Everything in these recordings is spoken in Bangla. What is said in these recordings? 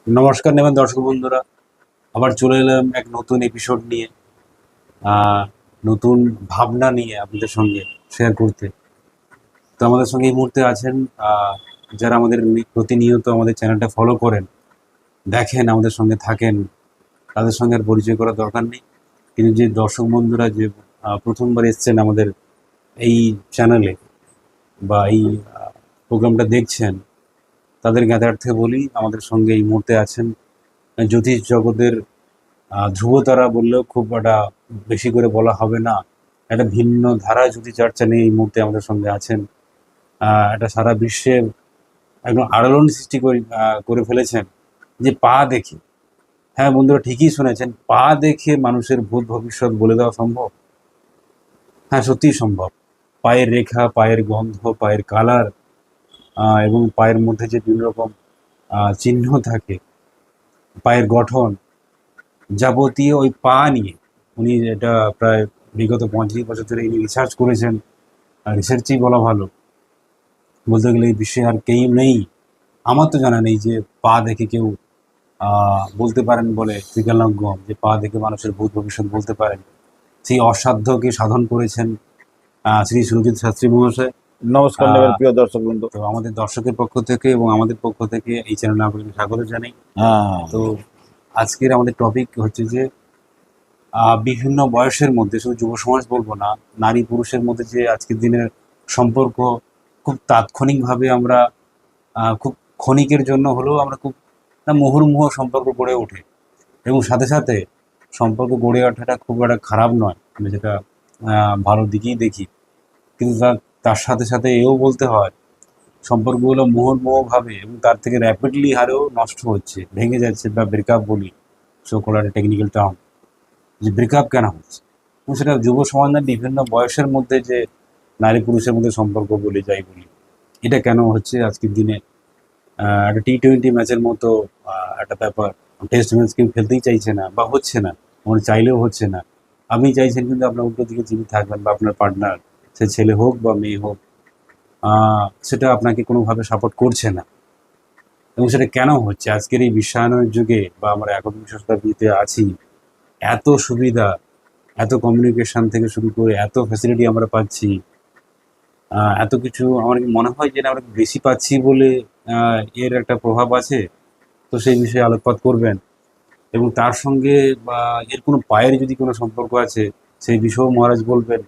নমস্কার নেবেন দর্শক বন্ধুরা, আবার চলে এলাম এক নতুন এপিসোড নিয়ে। নতুন ভাবনা নিয়ে আপনাদের সঙ্গে শেয়ার করতে। তো আমাদের সঙ্গে এই মুহূর্তে আছেন যারা আমাদের প্রতিনিয়ত আমাদের চ্যানেলটা ফলো করেন, দেখেন, আমাদের সঙ্গে থাকেন। তাদের সঙ্গে আর পরিচয় করার দরকার নেই, কিন্তু যে দর্শক বন্ধুরা যে প্রথমবার এসছেন আমাদের এই চ্যানেলে বা এই প্রোগ্রামটা দেখছেন, তাদের জ্ঞাতার্থে বলি, আমাদের সঙ্গে এই মুহূর্তে আছেন জ্যোতিষ জগতের ধ্রুবতারা বললেও খুব একটা বেশি করে বলা হবে না। একটা ভিন্ন ধারা জ্যোতিষ চর্চা নিয়ে এই মুহূর্তে আমাদের সঙ্গে আছেন। একটা সারা বিশ্বে একদম আলোড়ন সৃষ্টি করে ফেলেছেন যে পা দেখে। হ্যাঁ বন্ধুরা, ঠিকই শুনেছেন, পা দেখে মানুষের ভূত ভবিষ্যৎ বলে দেওয়া সম্ভব। হ্যাঁ, সত্যিই সম্ভব। পায়ের রেখা, পায়ের গন্ধ, পায়ের কালার এবং পায়ের মধ্যে যে বিভিন্ন রকম চিহ্ন থাকে, পায়ের গঠন, যাবতীয় ওই পা নিয়ে উনি এটা প্রায় বিগত 35 বছর ধরে ইনি রিসার্চ করেছেন। রিসার্চই বলা ভালো, বলতে গেলে এই বিশ্বে আর কেউ নেই, আমার তো জানা নেই, যে পা দেখে কেউ বলতে পারেন বলে বিকলাঙ্গ, যে পা দেখে মানুষের ভূত ভবিষ্যৎ বলতে পারেন। সেই অসাধ্যকে সাধন করেছেন শ্রী সুরজিৎ শাস্ত্রী মহাশয়। নমস্কার নেবেন প্রিয় দর্শক বন্ধু। তো আমাদের দর্শকের পক্ষ থেকে এবং আমাদের পক্ষ থেকে এই চ্যানেলে আপনাকে স্বাগত জানাই। তো আজকের আমাদের টপিক হচ্ছে যে বিভিন্ন বয়সের মধ্যে, শুধু যুব সমাজ বলবো না, নারী পুরুষের মধ্যে যে আজকের দিনের সম্পর্ক খুব তাৎক্ষণিকভাবে আমরা খুব ক্ষণিকের জন্য হলেও আমরা খুব মুহুর্মুহ সম্পর্ক গড়ে ওঠে, এবং সাথে সাথে সম্পর্ক গড়ে ওঠাটা খুব একটা খারাপ নয়, আমি যেটা ভালো দিকেই দেখি। কিন্তু তার সাথে সাথে এও বলতে হয়, সম্পর্কগুলো মুহুর্মুহভাবে এবং তার থেকে র্যাপিডলি হারেও নষ্ট হচ্ছে, ভেঙে যাচ্ছে, বা ব্রেকআপ বলি, সো কলার টেকনিক্যাল টার্ম, যে ব্রেকআপ কেন হচ্ছে। এবং সেটা যুব সমাজ না, বিভিন্ন বয়সের মধ্যে যে নারী পুরুষের মধ্যে সম্পর্ক বলি, যাই বলি, এটা কেন হচ্ছে আজকের দিনে। একটা টি-20 ম্যাচের মতো একটা ব্যাপার, টেস্ট ম্যাচ কেউ খেলতেই চাইছে না বা হচ্ছে না, আমার চাইলেও হচ্ছে না। আপনি চাইছেন, কিন্তু আপনার উল্টো দিকে যিনি থাকবেন বা আপনার পার্টনার, সে ছেলে হোক বা মেয়ে হোক, সেটা আপনাকে কোনোভাবে সাপোর্ট করছে না। এবং সেটা কেন হচ্ছে আজকের এই বিশ্বায়নের যুগে, বা আমরা 21 শতাব্দীতে আছি, এত সুবিধা, এত কমিউনিকেশন থেকে শুরু করে এত ফ্যাসিলিটি আমরা পাচ্ছি, এত কিছু আমার কি মনে হয় যে না, আমরা বেশি পাচ্ছি বলে এর একটা প্রভাব আছে। তো সেই বিষয়ে আলোকপাত করবেন, এবং তার সঙ্গে বা এর কোনো পায়ের যদি কোনো সম্পর্ক আছে সেই বিষয়েও মহারাজ বলবেন।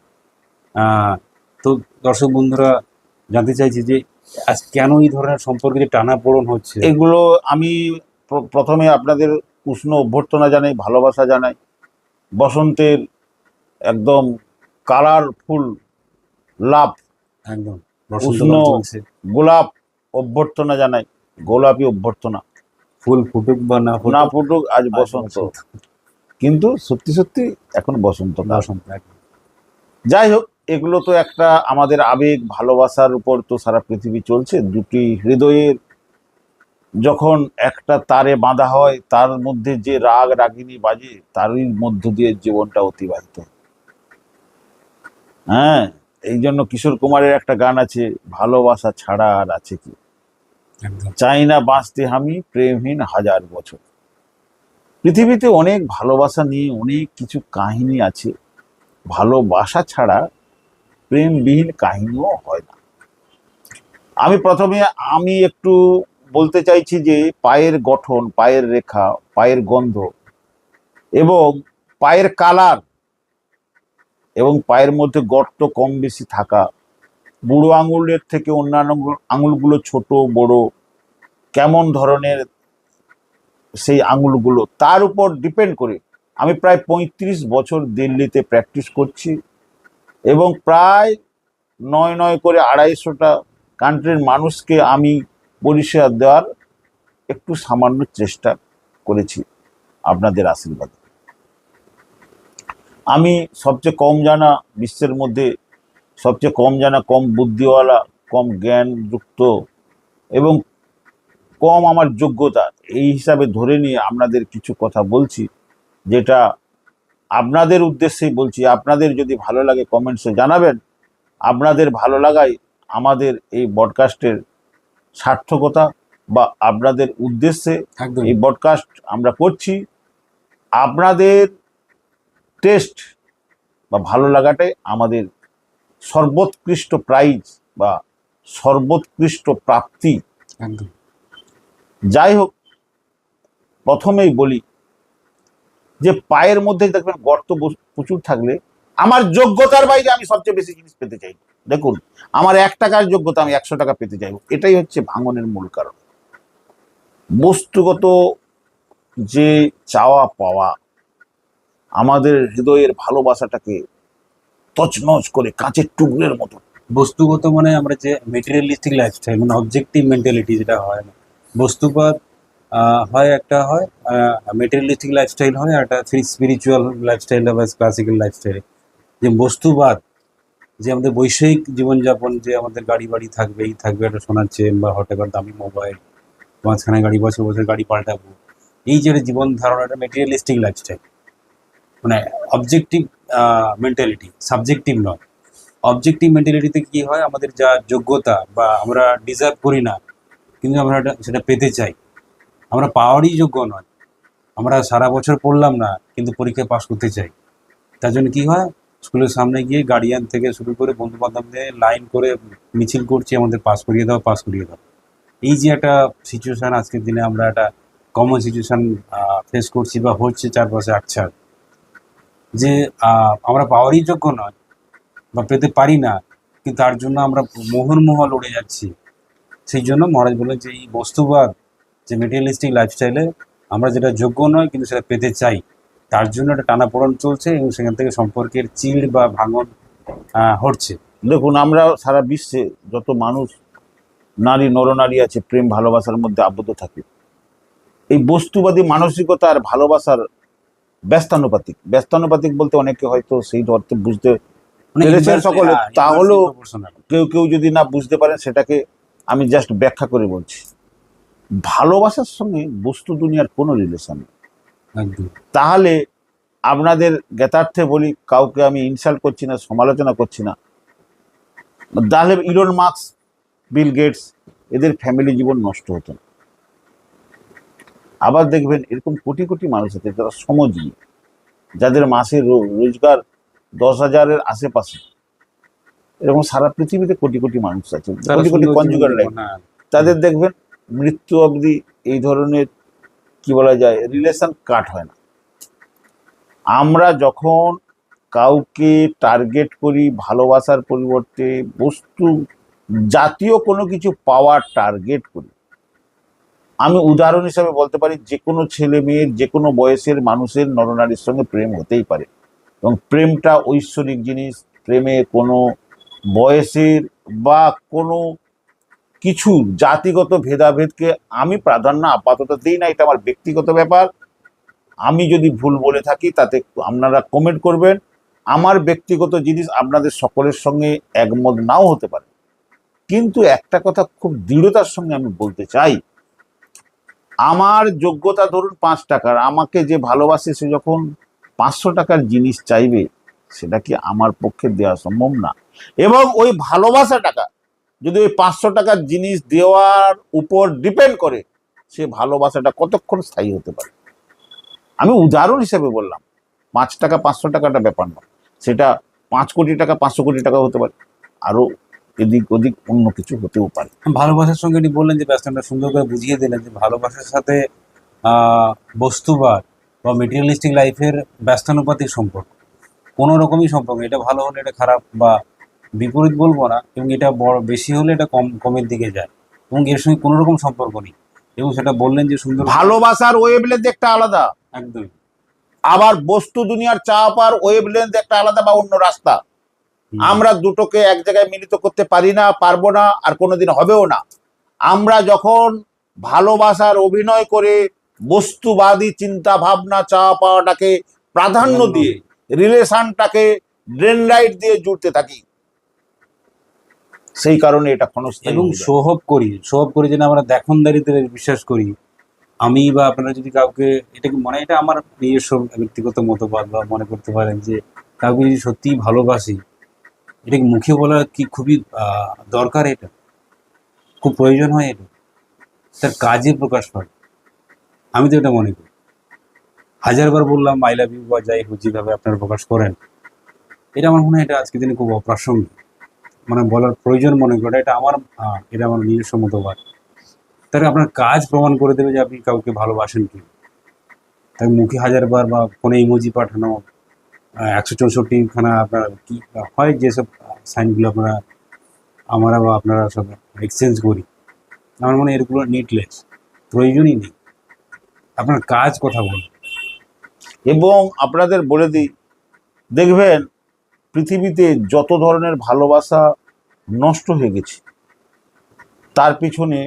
আহ, তো দর্শক বন্ধুরা, জানতে চাইছি যে আজ কেন এই ধরনের সম্পর্কে যে টানাপোড়েন হচ্ছে। এগুলো আমি প্রথমে আপনাদের উষ্ণ অভ্যর্থনা জানাই, ভালোবাসা জানাই। বসন্তের একদম কালারফুল লাভ, একদম উষ্ণ বসন্তকাল চলছে, গোলাপ অভ্যর্থনা জানাই, গোলাপি অভ্যর্থনা। ফুল ফুটুক বা না না ফুটুক, ফুটুক আজ আজ বসন্ত, কিন্তু সত্যি সত্যি এখন বসন্তকাল। বসন্ত একদম। যাই হোক, এগুলো তো একটা আমাদের আবেগ, ভালোবাসার উপর তো সারা পৃথিবী চলছে। দুটি হৃদয়ের যখন একটা তারে বাঁধা হয়, তার মধ্যে যে রাগ রাগিনী বাজে, তারই মধ্য দিয়ে জীবনটা অতিবাহিত। হ্যাঁ, এই জন্য কিশোর কুমারের একটা গান আছে, ভালোবাসা ছাড়া আর আছে কি, একদম চাই না বাঁচতে আমি প্রেমহীন হাজার বছর। পৃথিবীতে অনেক ভালোবাসা নিয়ে অনেক কিছু কাহিনী আছে, ভালোবাসা ছাড়া প্রেমবিহীন কাহিনীও হয় না। আমি একটু বলতে চাইছি যে পায়ের গঠন, পায়ের রেখা, পায়ের গন্ধ এবং পায়ের কালার এবং পায়ের মধ্যে গর্ত কম বেশি থাকা, বুড়ো আঙুলের থেকে অন্যান্য আঙুলগুলো ছোট বড়, কেমন ধরনের সেই আঙুলগুলো, তার উপর ডিপেন্ড করে। আমি প্রায় 35 বছর দিল্লিতে প্র্যাকটিস করছি এবং প্রায় নয় নয় করে 250টা কান্ট্রির মানুষকে আমি পরিষেবা দেওয়ার একটু সামান্য চেষ্টা করেছি আপনাদের আশীর্বাদে। আমি সবচেয়ে কম জানা, বিশ্বের মধ্যে সবচেয়ে কম জানা, কম বুদ্ধিওয়ালা, কম জ্ঞানযুক্ত এবং কম আমার যোগ্যতা, এই হিসাবে ধরে নিয়ে আপনাদের কিছু কথা বলছি, যেটা আপনাদের উদ্দেশ্যেই বলছি। আপনাদের যদি ভালো লাগে কমেন্টসে জানাবেন। আপনাদের ভালো লাগাই আমাদের এই পডকাস্টের সার্থকতা বা আপনাদের উদ্দেশ্যে একদম এই ব্রডকাস্ট আমরা করছি। আপনাদের টেস্ট বা ভালো লাগাটাই আমাদের সর্বোৎকৃষ্ট প্রাইজ বা সর্বোৎকৃষ্ট প্রাপ্তি। একদম যাই হোক, প্রথমেই বলি যে পায়ের মধ্যে দেখবেন গর্ত প্রচুর থাকলে আমার যোগ্যতার বাইরে আমি সবচেয়ে বেশি জিনিস পেতে চাই। দেখুন, আমার 1 টাকার যোগ্যতা আমি 100 টাকা পেতে চাইবো, এটাই হচ্ছে ভাঙনের মূল কারণ। বস্তুগত যে চাওয়া পাওয়া আমাদের হৃদয়ের ভালোবাসাটাকে তছনছ করে কাঁচের টুকরের মতো। বস্তুগত মানে আমরা যে মেটেরিয়ালিস্টিক লাইফস্টাইল মানে অবজেক্টিভ মেন্টালিটি যেটা হয় না, বস্তুবাদ হয় একটা হয় মেটেরিয়ালিস্টিক লাইফস্টাইল হয়, আর একটা স্পিরিচুয়াল লাইফস্টাইল বা ক্লাসিক্যাল লাইফস্টাইল। যে বস্তুবাদ যে আমাদের বৈষয়িক জীবনযাপন, যে আমাদের গাড়ি বাড়ি থাকবেই থাকবে, একটা সোনার চেন বা হঠাৎ দামি মোবাইল, মাঝখানে গাড়ি, বছর বছর গাড়ি পাল্টাবো, এই যে জীবন ধারণা, একটা মেটেরিয়ালিস্টিক লাইফস্টাইল মানে অবজেক্টিভ মেন্টালিটি, সাবজেক্টিভ নয়। অবজেক্টিভ মেন্টালিটিতে কি হয়, আমাদের যা যোগ্যতা বা আমরা ডিজার্ভ করি না কিন্তু আমরা সেটা পেতে চাই, আমরা পাওয়ারই যোগ্য নয়, আমরা সারা বছর পড়লাম না কিন্তু পরীক্ষায় পাস করতে চাই। তার জন্য কি হয়, স্কুলের সামনে গিয়ে গার্ডিয়ান থেকে শুরু করে বন্ধু বান্ধবদের লাইন করে মিছিল করছি, আমাদের পাস করিয়ে দাও, পাস করিয়ে দাও। এই যে একটা সিচুয়েশান আজকের দিনে আমরা একটা কমন সিচুয়েশান ফেস করছি বা হচ্ছে চারপাশে আকছার, যে আমরা পাওয়ারই যোগ্য নয় বা পেতে পারি না, কিন্তু তার জন্য আমরা মোহনমোহ লড়ে যাচ্ছি। সেই জন্য মহারাজ বললেন যে এই বস্তুবাদ, যে মেটেরিয়ালিস্টিক লাইফস্টাইলে আমরা যেটা যোগ্য নয় কিন্তু সেটা পেতে চাই, তার জন্য একটা টানাপোড়েন চলছে এবং সেখান থেকে সম্পর্কের চিড় বা ভাঙন হচ্ছে। দেখুন, আমরা সারা বিশ্বে যত মানুষ নারী নরনারী আছে প্রেম ভালোবাসার মধ্যে আবদ্ধ থাকে, এই বস্তুবাদী মানসিকতা আর ভালোবাসার ব্যস্তানুপাতিক। ব্যস্তানুপাতিক বলতে অনেকে হয়তো সেই অর্থে বুঝতে পেরেছেন সকলে, তাহলেও কেউ কেউ যদি না বুঝতে পারেন সেটাকে আমি জাস্ট ব্যাখ্যা করে বলছি। ভালোবাসার সঙ্গে বস্তু দুনিয়ার কোনো রিলেশন নেই। তাহলে আপনাদের জ্ঞাতার্থে বলি, কাউকে আমি ইনসাল্ট করছি না, সমালোচনা করছি না, তাহলে ইলন মাস্ক, বিল গেটস, এদের ফ্যামিলি জীবন নষ্ট হতো না। আবার দেখবেন এরকম কোটি কোটি মানুষ আছে যারা শ্রমজীবী, যাদের মাসের রোজগার 10,000-এর আশেপাশে, এরকম সারা পৃথিবীতে কোটি কোটি মানুষ আছে, কোটি কোটি কনজুগাল লাইফ। তাদের দেখবেন মৃত্যু অবধি এই ধরনের কি বলা যায় রিলেশন কাট হয় না। আমরা যখন কাউকে টার্গেট করি ভালোবাসার পরিবর্তে বস্তু জাতীয় কোনো কিছু পাওয়ার টার্গেট করি, আমি উদাহরণ হিসাবে বলতে পারি যে কোনো ছেলে মেয়ের যে কোনো বয়সের মানুষের নরনারীর সঙ্গে প্রেম হতেই পারে, এবং প্রেমটা ঐশ্বরিক জিনিস। প্রেমে কোনো বয়সের বা কোনো কিছু জাতিগত ভেদাভেদকে আমি প্রাধান্য আপাতত দিই না, এটা আমার ব্যক্তিগত ব্যাপার। আমি যদি ভুল বলে থাকি তাতে আপনারা কমেন্ট করবেন। আমার ব্যক্তিগত জিনিস আপনাদের সকলের সঙ্গে একমত নাও হতে পারে, কিন্তু একটা কথা খুব দৃঢ়তার সঙ্গে আমি বলতে চাই, আমার যোগ্যতা ধরুন 5 টাকার, আমাকে যে ভালোবাসে সে যখন 500 টাকার জিনিস চাইবে, সেটা কি আমার পক্ষে দেওয়া সম্ভব না। এবং ওই ভালোবাসা টাকা যদি ওই 500 টাকার জিনিস দেওয়ার উপর ডিপেন্ড করে, সে ভালোবাসাটা কতক্ষণ স্থায়ী হতে পারে। আমি উদাহরণ হিসেবে বললাম, 5 টাকা 500 টাকাটা ব্যাপার না, সেটা 5 কোটি টাকা 500 কোটি টাকা হতে পারে, আরো এদিক ওদিক অন্য কিছু হতেও পারে। ভালোবাসার সঙ্গে উনি বললেন যে ব্যস্তটা সুন্দর করে বুঝিয়ে দিলেন যে ভালোবাসার সাথে বস্তুবাদ বা মেটেরিয়ালিস্টিক লাইফের ব্যস্তানুপাতিক সম্পর্ক, কোনো রকমই সম্পর্ক, এটা ভালো হলে এটা খারাপ বা বিপরীত বলবো না, এবং এটা বড় বেশি হলে এটা কমের দিকে যায়, এবং এর সঙ্গে কোনো রকম সম্পর্ক নেই। এবং সেটা বললেন যে সুন্দর ভালোবাসার ওয়েভলেন্থ একটা আলাদা, একদমই। আবার বস্তু দুনিয়ার চাওয়া পাওয়ার ওয়েভলেন্থ একটা আলাদা বা অন্য রাস্তা। আমরা দুটোকে এক জায়গায় মিলিত করতে পারি না, পারবো না, আর কোনোদিন হবেও না। আমরা যখন ভালোবাসার অভিনয় করে বস্তুবাদী চিন্তা ভাবনা চাওয়া পাওয়াটাকে প্রাধান্য দিয়ে রিলেশনটাকে ড্রেন লাইট দিয়ে জুড়তে থাকি, সেই কারণে এটা ক্ষণস্থায়ী। এবং শোহব করি যেন আমরা দেখনদারিতে বিশ্বাস করি। আমি বা আপনারা যদি কাউকে, এটা মানে এটা আমার নিজস্ব ব্যক্তিগত মতবাদ বা মনে করতে পারেন যে কাউকে যদি সত্যিই ভালোবাসি, এটাকে মুখে বলা কি খুবই দরকার, এটা খুব প্রয়োজন হয় এটা। তার কাজে প্রকাশ পাবে। আমি তো এটা মনে করি। হাজারবার বললাম আই লাভ ইউ বা যাই হোক যেভাবে আপনারা প্রকাশ করেন, এটা আমার মনে হয় এটা আজকের দিনে খুব অপ্রাসঙ্গিক, মানে বলার প্রয়োজন মনে করি না। এটা আমার এটা আমার নিজস্ব মতবাদ। তাহলে আপনার কাজ প্রমাণ করে দেবে যে আপনি কাউকে ভালোবাসেন কি। তাই মুখে হাজারবার বা ফোনে ইমোজি পাঠানো, 164খানা আপনার কি হয় যেসব সাইনগুলো আমরা বা আপনারা সব এক্সচেঞ্জ করি, আমার মনে হয় এগুলো নিটলেস, প্রয়োজনই নেই। আপনার কাজ কথা বলুন। এবং আপনাদের বলে দিই, দেখবেন পৃথিবীতে যত ধরনের ভালোবাসা নষ্ট হয়ে গেছে তার পিছনে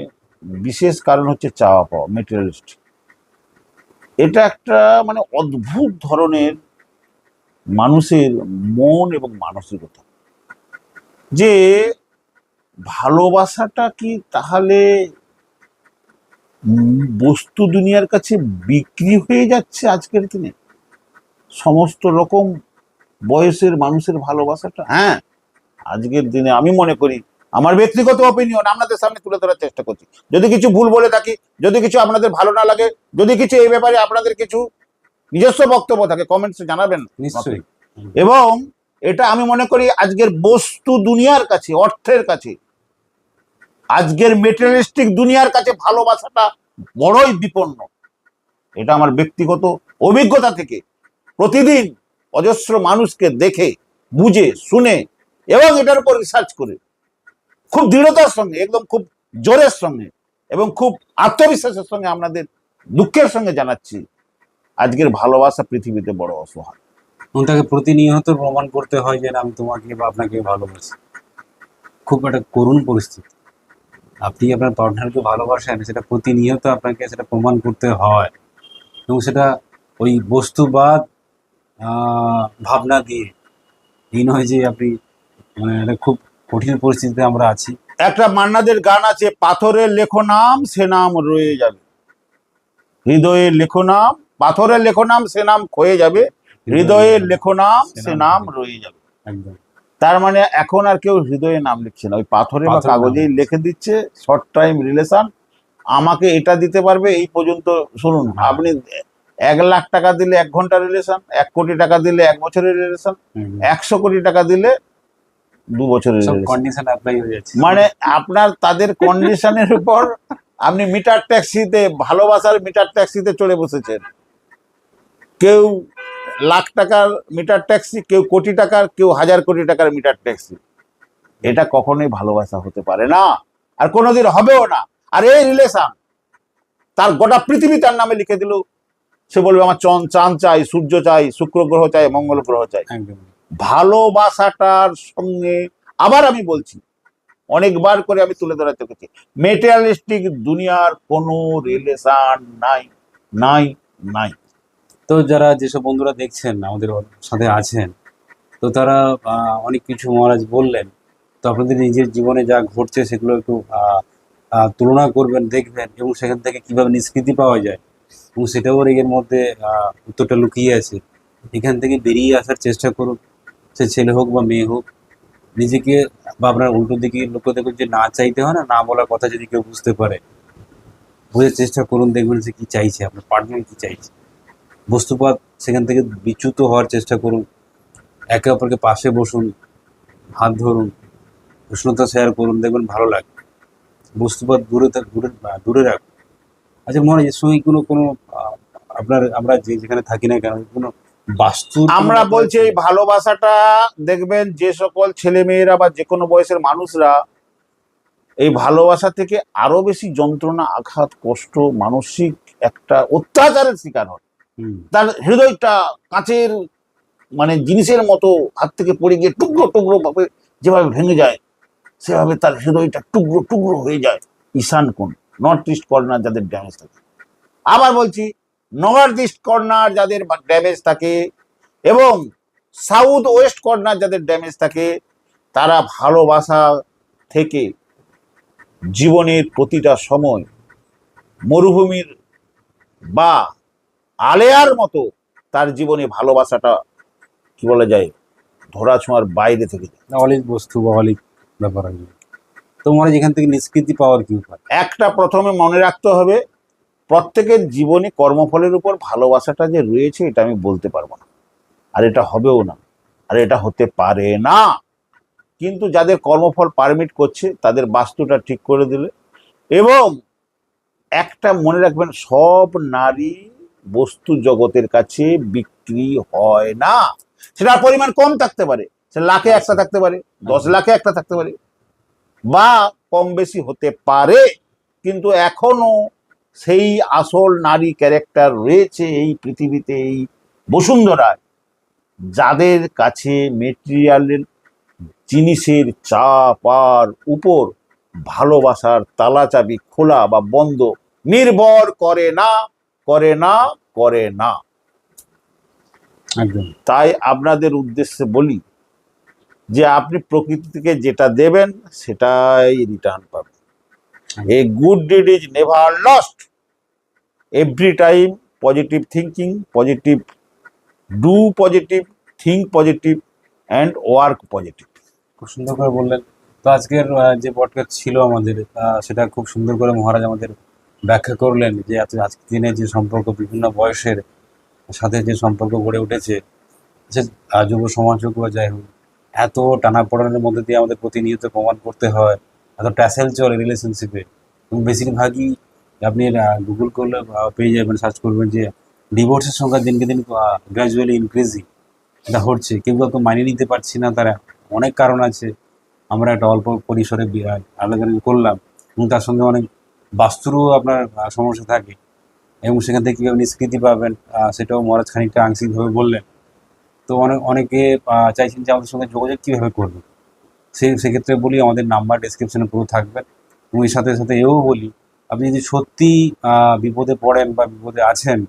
বিশেষ কারণ হচ্ছে চাওয়া পাওয়া, মেটেরিয়ালিস্টিক। এটা একটা মানে অদ্ভুত ধরনের মানুষের মন এবং মানসিকতা, যে ভালোবাসাটা কি তাহলে বস্তু দুনিয়ার কাছে বিক্রি হয়ে যাচ্ছে আজকের দিনে? সমস্ত রকম বয়সের মানুষের ভালোবাসাটা, হ্যাঁ, আজকের দিনে আমি মনে করি, আমার ব্যক্তিগত অপিনিয়ন আপনাদের সামনে তুলে ধরার চেষ্টা করছি। যদি কিছু ভুল বলে থাকি, যদি কিছু আপনাদের ভালো না লাগে, যদি কিছু এই ব্যাপারে আপনাদের কিছু নিজস্ব বক্তব্য থাকে, কমেন্টসে জানাবেন নিশ্চয়ই। এবং এটা আমি মনে করি আজকের বস্তু দুনিয়ার কাছে, অর্থের কাছে, আজকের মেটেরিয়ালিস্টিক দুনিয়ার কাছে ভালোবাসাটা বড়ই বিপন্ন। এটা আমার ব্যক্তিগত অভিজ্ঞতা থেকে প্রতিদিন অজস্র মানুষকে দেখে, বুঝে, শুনে এবং এটার উপর রিসার্চ করে খুব দৃঢ়তার সঙ্গে, একদম খুব জোরের সঙ্গে এবং খুব আত্মবিশ্বাসের সঙ্গে আপনাদের দুঃখের সঙ্গে জানাচ্ছি, আজকের ভালোবাসা পৃথিবীতে বড় অসহায়। ওটাকে প্রতিনিয়ত প্রমাণ করতে হয় যে না, আমি তোমাকে বা আপনাকে ভালোবাসি। খুব একটা করুণ পরিস্থিতি। আপনি আপনার পার্টনারকে ভালোবাসেন, সেটা প্রতিনিয়ত আপনাকে সেটা প্রমাণ করতে হয়, এবং সেটা ওই বস্তুবাদ ভাবনা দিয়ে। এই নয় যে আপনি, মানে এটা খুব কঠিন পরিস্থিতিতে আমরা আছি। একটা মান্নাদের গান আছে, পাথরের লেখো নাম সে নাম রয়ে যাবে, হৃদয়ের লেখো নাম, পাথরের লেখো নাম সে নাম ক্ষয়ে যাবে, হৃদয়ের লেখো নাম সে নাম রয়ে যাবে। একদম। তার মানে এখন আর কেউ হৃদয়ে নাম লিখছে না, ওই পাথরে বা পাথরে কাগজেই নাম লিখে দিচ্ছে শর্ট টাইম রিলেশন। আমাকে এটা দিতে পারবে এই পর্যন্ত। শুনুন, হ্যাঁ। আপনি 1 লাখ টাকা দিলে 1 ঘন্টা রিলেশন, 1 কোটি টাকা দিলে 1 বছরের রিলেশন, 100 কোটি টাকা দিলে 2 বছরের সব রিলেশন। কন্ডিশন অ্যাপ্লাই হয়ে যাচ্ছে। মানে আপনার তাদের কন্ডিশনের উপর আপনি মিটার ট্যাক্সিতে, ভালোবাসার মিটার ট্যাক্সিতে চড়ে বসেছেন। কেউ লাখ টাকার মিটার ট্যাক্সি, কেউ কোটি টাকার, কেউ 1000 কোটি টাকার মিটার ট্যাক্সি। এটা কখনোই ভালোবাসা হতে পারে না, আর কোনোদিন হবেও না। আর এই রিলেশন তার গোটা পৃথিবী তার নামে লিখে দিল, সে বলবে আমার চাঁদ চাই, সূর্য চাই, শুক্র গ্রহ চাই, মঙ্গল গ্রহ চাই। একদম। ভালোবাসাটার সঙ্গে আবার আমি বলছি, অনেকবার করে আমি তুলে ধরাতে পেরেছি, মেটেরিয়ালিস্টিক দুনিয়ার কোনো রিলেশন নাই, নাই, নাই। তো যারা যেসব বন্ধুরা দেখছেন আমাদের সাথে আছেন, তো তারা অনেক কিছু মহারাজ বললেন। তো আপনাদের নিজের জীবনে যা ঘটছে সেগুলো একটু তুলনা করবেন, দেখবেন, এবং সেখান থেকে কিভাবে নিষ্কৃতি পাওয়া যায়, এবং সেটাও এর মধ্যে উত্তরটা লুকিয়ে আছে। এখান থেকে বেরিয়ে আসার চেষ্টা করুন, সে ছেলে হোক বা মেয়ে হোক। নিজেকে বা আপনার উল্টো দিকে লক্ষ্য দেখুন, যে না চাইতে হয় না, না বলার কথা যদি কেউ বুঝতে পারে, বোঝার চেষ্টা করুন, দেখবেন সে কী চাইছে, আপনার পার্টনার কী চাইছে। বস্তুপাত সেখান থেকে বিচ্যুত হওয়ার চেষ্টা করুন। একে অপরকে পাশে বসুন, হাত ধরুন, উষ্ণতা শেয়ার করুন, দেখবেন ভালো লাগবে। বস্তুপাত দূরে দূরে রাখুন। আচ্ছা মনে হয় এর সঙ্গে কোনো আপনার, আমরা যেখানে থাকি না কেন, কোনো বাস্তুর আমরা বলছি এই ভালোবাসাটা, দেখবেন যে সকল ছেলে মেয়েরা বা যে কোনো বয়সের মানুষরা এই ভালোবাসা থেকে আরো বেশি যন্ত্রণা, আঘাত, কষ্ট, মানসিক একটা অত্যাচারের শিকার হয়। তার হৃদয়টা কাঁচের মানে জিনিসের মতো হাত থেকে পড়ে গিয়ে টুকরো টুকরো ভাবে যেভাবে ভেঙে যায়, সেভাবে তার হৃদয়টা টুকরো টুকরো হয়ে যায়। ঈশান কোণ, নর্থ ইস্ট কর্নার যাদের ড্যামেজ থাকে, আবার বলছি নর্থ ইস্ট কর্নার যাদের ড্যামেজ থাকে এবং সাউথ ওয়েস্ট কর্নার যাদের ড্যামেজ থাকে, তারা ভালোবাসা থেকে জীবনের প্রতিটা সময় মরুভূমির বা আলেয়ার মতো তার জীবনে ভালোবাসাটা কি বলা যায়, ধরা ছোঁয়ার বাইরে থেকে যায়। অলিক বস্তু বা অলিক ব্যাপার আছে। তো মহারাজ এখান থেকে নিষ্কৃতি পাওয়ার কি উপায়? একটা প্রথমে মনে রাখতে হবে, প্রত্যেকের জীবনে কর্মফলের উপর ভালোবাসাটা যে রয়েছে এটা আমি বলতে পারবো না, আর এটা হবেও না, আর এটা হতে পারে না। কিন্তু যাদের কর্মফল পারমিট করছে তাদের বাস্তুটা ঠিক করে দিলে, এবং একটা মনে রাখবেন, সব নারী বস্তু জগতের কাছে বিক্রি হয় না। সেটার পরিমাণ কম থাকতে পারে, সে লাখে একটা থাকতে পারে, 10 লাখে একটা থাকতে পারে, বা কম বেশি হতে পারে, কিন্তু এখনো সেই আসল নারী ক্যারেক্টার রয়েছে এই পৃথিবীতে, এই বসুন্ধরায়, যাদের কাছে মেটেরিয়ালের জিনিসের চাপার উপর ভালোবাসার তালা চাবি খোলা বা বন্ধ নির্ভর করে না, করে না, করে না। একদম। তাই আপনাদের উদ্দেশ্যে বলি যে আপনি প্রকৃতি থেকে যেটা দেবেন সেটাই রিটার্ন পাবেন। A good did is never lost. Every time positive thinking, positive, do positive, think positive and work positive. খুব সুন্দর করে বললেন। তো আজকের যে পডকাস্ট ছিল আমাদের, সেটা খুব সুন্দর করে মহারাজ আমাদের ব্যাখ্যা করলেন যে আজকের দিনে যে সম্পর্ক বিভিন্ন বয়সের সাথে যে সম্পর্ক গড়ে উঠেছে, সে যুব সমাজ হোক বা যাই হোক, এত টানাপোড়েনের মধ্যে দিয়ে আমাদের প্রতিনিয়ত প্রমাণ করতে হয়, এত ট্যাসেল চলে রিলেশনশিপে। এবং বেশিরভাগই আপনি গুগল করলে পেয়ে যাবেন, সার্চ করবেন যে ডিভোর্সের সংখ্যা দিনকে দিন গ্র্যাজুয়ালি ইনক্রিজিং। এটা হচ্ছে, কেউ কাউকে মানিয়ে নিতে পারছি না, তারা অনেক কারণ আছে। আমরা একটা অল্প পরিসরে আলোচনা করলাম, এবং তার সঙ্গে অনেক বাস্তুরও আপনার সমস্যা থাকে, এবং সেখান থেকে কীভাবে নিষ্কৃতি পাবেন সেটাও মহারাজ খানিকটা আংশিকভাবে বললেন। তো অনেকে চাইছেন যে আমাদের সঙ্গে যোগাযোগ কীভাবে করবেন, সেক্ষেত্রে বলি আমাদের নাম্বার ডেসক্রিপশনে পুরো থাকবে। এবং এর সাথে সাথে এও বলি, আপনি যদি সত্যি বিপদে পড়েন বা বিপদে আছেন,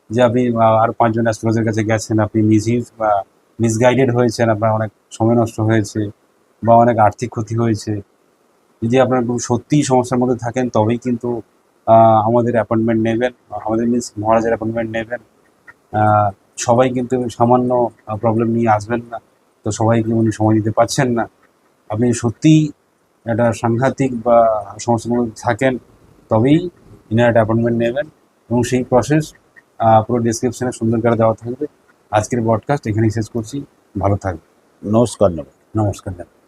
যে আপনি আরও 5 জন অ্যাস্ট্রোলজার কাছে গেছেন, আপনি মিসইউজ বা মিসগাইডেড হয়েছেন, আপনার অনেক সময় নষ্ট হয়েছে বা অনেক আর্থিক ক্ষতি হয়েছে, যদি আপনার সত্যিই সমস্যার মধ্যে থাকেন, তবেই কিন্তু আমাদের অ্যাপয়েন্টমেন্ট নেবেন, আমাদের মিন্স মহারাজের অ্যাপয়েন্টমেন্ট নেবেন। সবাই কিন্তু সামান্য প্রবলেম নিয়ে আসবেন না, তো সবাইকে উনি সময় দিতে পারছেন না। আপনি সত্যিই একটা সাংঘাতিক বা সমস্যার মধ্যে থাকেন, তবেই ইনার একটা অ্যাপয়েন্টমেন্ট নেবেন, এবং সেই প্রসেস পুরো ডিসক্রিপশনে সুন্দর করে দেওয়া থাকবে। আজকের পডকাস্ট এখানেই শেষ করছি। ভালো থাকবে। নমস্কার। নমস্কার।